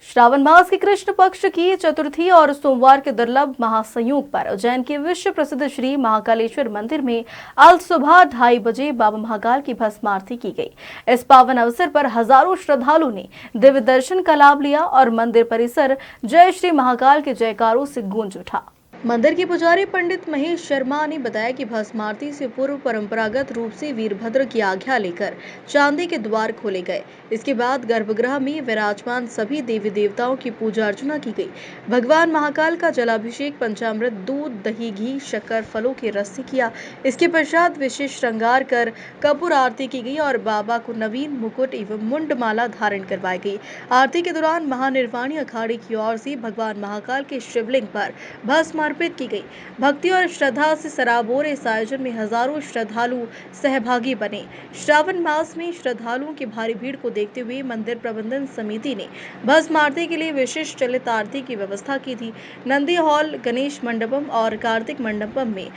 श्रावण मास के कृष्ण पक्ष की चतुर्थी और सोमवार के दुर्लभ महासंयोग पर उज्जैन के विश्व प्रसिद्ध श्री महाकालेश्वर मंदिर में आज सुबह 2:30 बजे बाबा महाकाल की भस्म आरती की गई। इस पावन अवसर पर हजारों श्रद्धालुओं ने दिव्य दर्शन का लाभ लिया और मंदिर परिसर जय श्री महाकाल के जयकारों से गूंज उठा। मंदिर के पुजारी पंडित महेश शर्मा ने बताया कि भस्म आरती से पूर्व परंपरागत रूप से वीरभद्र की आज्ञा लेकर चांदी के द्वार खोले गए। इसके बाद गर्भगृह में विराजमान सभी देवी देवताओं की पूजा अर्चना की गई। भगवान महाकाल का जलाभिषेक पंचामृत, दूध, दही, घी, शक्कर, फलों के रस से किया। इसके पश्चात विशेष श्रृंगार कर कपूर आरती की गई और बाबा को नवीन मुकुट एवं मुंडमाला धारण करवाई गई। आरती के दौरान महानिर्वाणी अखाड़े की ओर से भगवान महाकाल के शिवलिंग पर भस्म अर्पित की गई। भक्ति और श्रद्धा से सराबोर इस आयोजन में हजारों श्रद्धालु सहभागी बने। श्रावण मास में श्रद्धालुओं की भारी भीड़ को देखते हुए मंदिर प्रबंधन समिति ने भस्म आरती के लिए विशेष चलित आरती की व्यवस्था की थी। नंदी हॉल, गणेश मंडपम और कार्तिक मंडपम में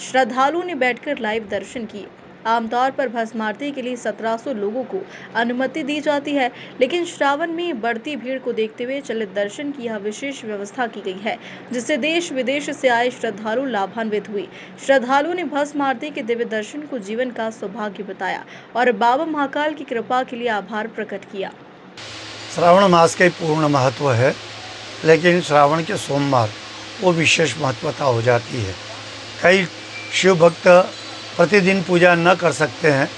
श्रद्धालुओं ने बैठकर लाइव दर्शन किए। आमतौर पर भस्म आरती के लिए 1700 लोगों को अनुमति दी जाती है, लेकिन श्रावण में बढ़ती भीड़ को देखते हुए चलित दर्शन की यह विशेष व्यवस्था की गई है, जिससे देश विदेश से आए श्रद्धालु लाभान्वित हुए। श्रद्धालुओं ने भस्म आरती के दिव्य दर्शन को जीवन का सौभाग्य बताया और बाबा महाकाल की कृपा के लिए आभार प्रकट किया। श्रावण मास का पूर्ण महत्व है, लेकिन श्रावण के सोमवार वो विशेष महत्वता हो जाती है। कई शिव भक्त प्रतिदिन पूजा न कर सकते हैं,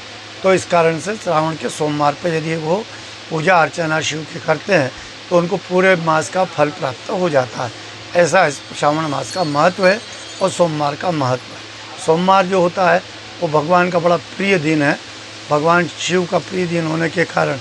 तो इस कारण से श्रावण के सोमवार पर यदि वो पूजा अर्चना शिव की करते हैं तो उनको पूरे मास का फल प्राप्त हो जाता है। ऐसा इस श्रावण मास का महत्व है और सोमवार का महत्व है। सोमवार जो होता है वो भगवान का बड़ा प्रिय दिन है। भगवान शिव का प्रिय दिन होने के कारण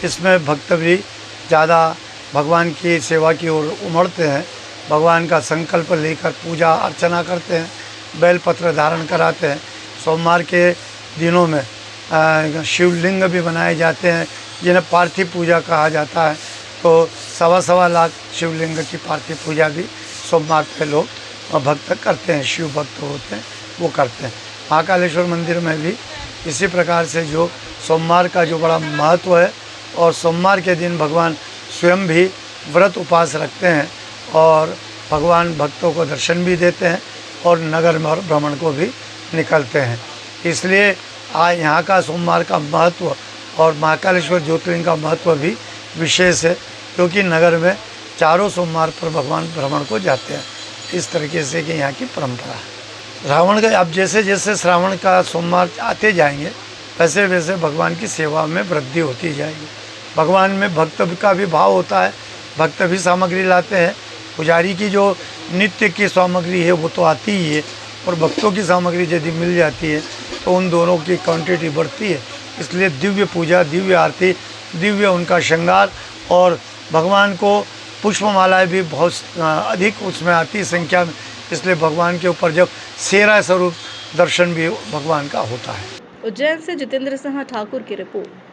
इसमें भक्त भी ज़्यादा भगवान की सेवा की ओर उमड़ते हैं। भगवान का संकल्प लेकर पूजा अर्चना करते हैं, बेलपत्र धारण कराते हैं। सोमवार के दिनों में शिवलिंग भी बनाए जाते हैं, जिन्हें पार्थिव पूजा कहा जाता है। तो 1.25 लाख शिवलिंग की पार्थिव पूजा भी सोमवार पे लोग भक्त करते हैं, शिव भक्त होते हैं वो करते हैं। महाकालेश्वर मंदिर में भी इसी प्रकार से जो सोमवार का जो बड़ा महत्व है, और सोमवार के दिन भगवान स्वयं भी व्रत उपवास रखते हैं और भगवान भक्तों को दर्शन भी देते हैं और नगर भ्रमण को भी निकलते हैं। इसलिए आज यहाँ का सोमवार का महत्व और महाकालेश्वर ज्योतिर्लिंग का महत्व भी विशेष है, क्योंकि नगर में चारों सोमवार पर भगवान भ्रमण को जाते हैं। इस तरीके से कि यहाँ की परंपरा है। श्रावण का अब जैसे जैसे श्रावण का सोमवार आते जाएंगे, वैसे वैसे भगवान की सेवा में वृद्धि होती जाएगी। भगवान में भक्त का भी भाव होता है, भक्त भी सामग्री लाते हैं। पुजारी की जो नित्य की सामग्री है वो तो आती ही है, और भक्तों की सामग्री यदि मिल जाती है तो उन दोनों की क्वांटिटी बढ़ती है। इसलिए दिव्य पूजा, दिव्य आरती, दिव्य उनका श्रृंगार और भगवान को पुष्पमालाएं भी बहुत अधिक उसमें आती संख्या में। इसलिए भगवान के ऊपर जब सेरा स्वरूप दर्शन भी भगवान का होता है। उज्जैन से जितेंद्र सिंह ठाकुर की रिपोर्ट।